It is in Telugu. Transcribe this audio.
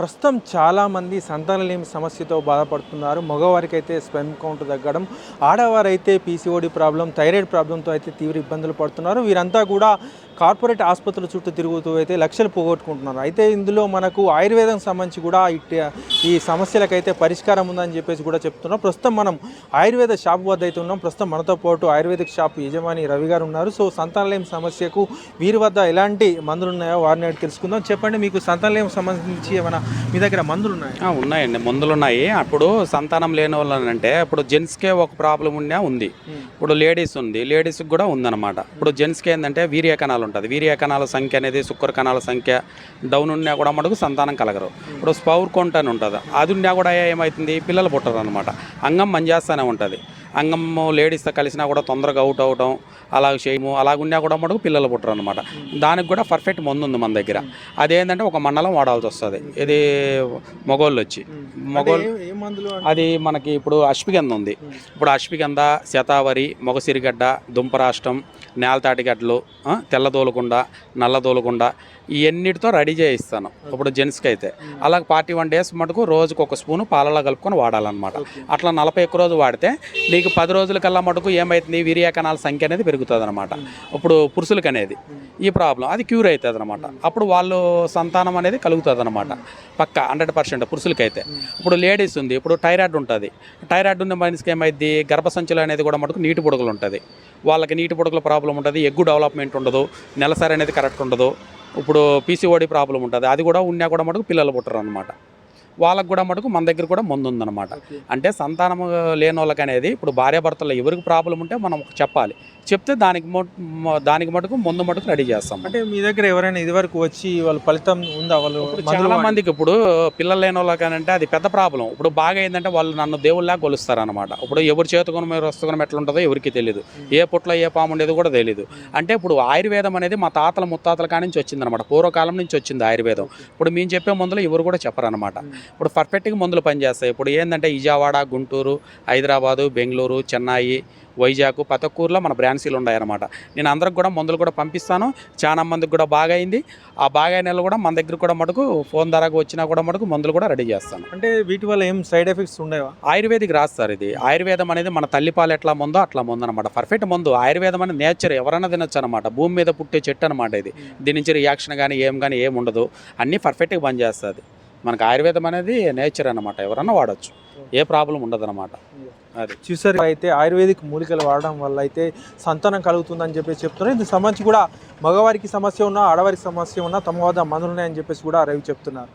ప్రస్తుతం చాలామంది సంతానలేమి సమస్యతో బాధపడుతున్నారు. మగవారికైతే స్పెర్మ్ కౌంట్ తగ్గడం, ఆడవారైతే పీసీఓడి ప్రాబ్లం, థైరాయిడ్ ప్రాబ్లంతో అయితే తీవ్ర ఇబ్బందులు పడుతున్నారు. వీరంతా కూడా కార్పొరేట్ ఆసుపత్రుల చుట్టూ తిరుగుతూ అయితే లక్షలు పోగొట్టుకుంటున్నారు. అయితే ఇందులో మనకు ఆయుర్వేదం సంబంధించి కూడా ఈ సమస్యలకైతే పరిష్కారం ఉందని చెప్పేసి కూడా చెప్తున్నాం. ప్రస్తుతం మనం ఆయుర్వేద షాప్ వద్ద అయితే ఉన్నాం. ప్రస్తుతం మనతో పాటు ఆయుర్వేదిక్ షాప్ యజమాని రవి గారు ఉన్నారు. సో సంతానలేమి సమస్యకు వీరి వద్ద ఎలాంటి మందులు ఉన్నాయో వారిని అడిగి తెలుసుకుందాం. చెప్పండి, మీకు సంతానలేమి సంబంధించి ఏమైనా మీ దగ్గర మందులు ఉన్నాయి? ఉన్నాయండి, మందులు ఉన్నాయి. అప్పుడు సంతానం లేని వాళ్ళనంటే ఇప్పుడు జెంట్స్కే ఒక ప్రాబ్లం ఉంది. ఇప్పుడు లేడీస్ ఉంది, లేడీస్కి కూడా ఉందన్నమాట. ఇప్పుడు జెంట్స్కి ఏంటంటే వీర్య కణాలు ఉంటుంది. వీర్య కణాల సంఖ్య అనేది శుక్ర కణాల సంఖ్య డౌన్ ఉన్నా కూడా మటుకు సంతానం కలగరు. ఇప్పుడు స్పౌర్ కౌంట్ అని ఉంటుంది, అది ఉన్నా కూడా ఏమవుతుంది, పిల్లలు పుట్టరు అనమాట. అంగం మంజేస్తూనే ఉంటుంది. అంగం లేడీస్తో కలిసినా కూడా తొందరగా అవుట్ అవటం అలాగ చేయము, అలాగున్నా కూడా మటుకు పిల్లలు పుట్టరు అనమాట. దానికి కూడా పర్ఫెక్ట్ మందు ఉంది మన దగ్గర. అదేంటంటే ఒక మండలం వాడాల్సి వస్తుంది. ఇది మగోళ్ళు వచ్చి అది మనకి ఇప్పుడు అశ్విగంధ ఉంది. ఇప్పుడు అశ్విగంధ, శతావరి, మొగసిరిగడ్డ, దుంపరాష్టం, నేలతాటిగడ్డలు, తెల్లదోలకుండా, నల్లదోలకుండా ఇవన్నిటితో రెడీ చేయిస్తాను ఇప్పుడు జెంట్స్కి అయితే. అలాగే 41 days మటుకు రోజుకు ఒక స్పూను పాలలో కలుపుకొని వాడాలన్నమాట. అట్లా 41 రోజు వాడితే నీకు 10 రోజుల కల్లా మటుకు ఏమవుతుంది, వీర్య కణాల సంఖ్య అనేది పెరుగుతుంది అనమాట. ఇప్పుడు పురుషులకి అనేది ఈ ప్రాబ్లం అది క్యూర్ అవుతుంది అనమాట. అప్పుడు వాళ్ళు సంతానం అనేది కలుగుతుంది అనమాట పక్క 100% పురుషులకైతే. ఇప్పుడు లేడీస్ ఉంది, ఇప్పుడు థైరాయిడ్ ఉంటుంది. థైరాయిడ్ ఉన్న మనిషికి ఏమైంది, గర్భసంచులు అనేది కూడా మటుకు నీటి బుడగలు ఉంటుంది. వాళ్ళకి నీటి బుడగల ప్రాబ్లం ఉంటుంది, ఎగ్గు డెవలప్మెంట్ ఉండదు, నెలసరి అనేది కరెక్ట్ ఉండదు. ఇప్పుడు పీసీఓడి ప్రాబ్లం ఉంటుంది, అది కూడా ఉన్నా కూడా మటుకు పిల్లలు పుట్టరు అనమాట. వాళ్ళకు కూడా మటుకు మన దగ్గర కూడా మందు ఉందన్నమాట. అంటే సంతానం లేని వాళ్ళకి అనేది ఇప్పుడు భార్యాభర్తల్లో ఎవరికి ప్రాబ్లం ఉంటే మనం చెప్పాలి, చెప్తే దానికి మటుకు మందు మటుకు రెడీ చేస్తాం. అంటే మీ దగ్గర ఎవరైనా ఇదివరకు వచ్చి వాళ్ళ ఫలితం ఉందా? వాళ్ళు చాలా మందికి ఇప్పుడు పిల్లలు లేని వాళ్ళకి అంటే అది పెద్ద ప్రాబ్లం. ఇప్పుడు బాగా ఏంటంటే వాళ్ళు నన్ను దేవుళ్ళగా కొలుస్తారు అనమాట. ఇప్పుడు ఎవరు చేతుకొని మీరు వస్తుకొని ఎట్లా ఉంటుందో ఎవరికి తెలియదు, ఏ పుట్లో ఏ పాము ఉండేది కూడా తెలియదు. అంటే ఇప్పుడు ఆయుర్వేదం అనేది మా తాతల ముత్తాతల కాడి నుంచి వచ్చింది అనమాట. పూర్వకాలం నుంచి వచ్చింది ఆయుర్వేదం. ఇప్పుడు మేము చెప్పే మందులు ఎవరు కూడా చెప్పరనమాట. ఇప్పుడు పర్ఫెక్ట్గా మందులు పనిచేస్తాయి. ఇప్పుడు ఏంటంటే విజయవాడ, గుంటూరు, హైదరాబాదు, బెంగళూరు, చెన్నై, వైజాగ్, పతకూరులో మన బ్రాంచీలు ఉన్నాయన్నమాట. నేను అందరికి కూడా మందులు కూడా పంపిస్తాను. చాలా మందికి కూడా బాగా అయింది. ఆ బాగా అయిన కూడా మన దగ్గర కూడా మటుకు ఫోన్ ధరకు వచ్చినా కూడా మటుకు మందులు కూడా రెడీ చేస్తాను. అంటే వీటి వల్ల ఏం సైడ్ ఎఫెక్ట్స్ ఉండేవా? ఆయుర్వేదిక్ రాస్తారు. ఇది ఆయుర్వేదం అనేది మన తల్లిపాలు ఎట్లా మందో అట్లా మందు అనమాట. పర్ఫెక్ట్ మందు. ఆయుర్వేదం అనేది నేచర్, ఎవరైనా తినొచ్చు అనమాట. భూమి మీద పుట్టే చెట్టు అనమాట ఇది. దీని నుంచి రియాక్షన్ కానీ ఏం ఉండదు, అన్నీ పర్ఫెక్ట్గా పనిచేస్తుంది. మనకు ఆయుర్వేదం అనేది నేచర్ అనమాట, ఎవరన్నా వాడచ్చు, ఏ ప్రాబ్లం ఉండదు అనమాట. అది చూసారు అయితే ఆయుర్వేదిక్ మూలికలు వాడడం వల్ల అయితే సంతానం కలుగుతుందని చెప్పేసి చెప్తున్నారు. దీనికి సంబంధించి కూడా మగవారికి సమస్య ఉన్నా, ఆడవారికి సమస్య ఉన్నా తమ వద్ద మందులు ఉన్నాయని చెప్పేసి కూడా రవి చెప్తున్నారు.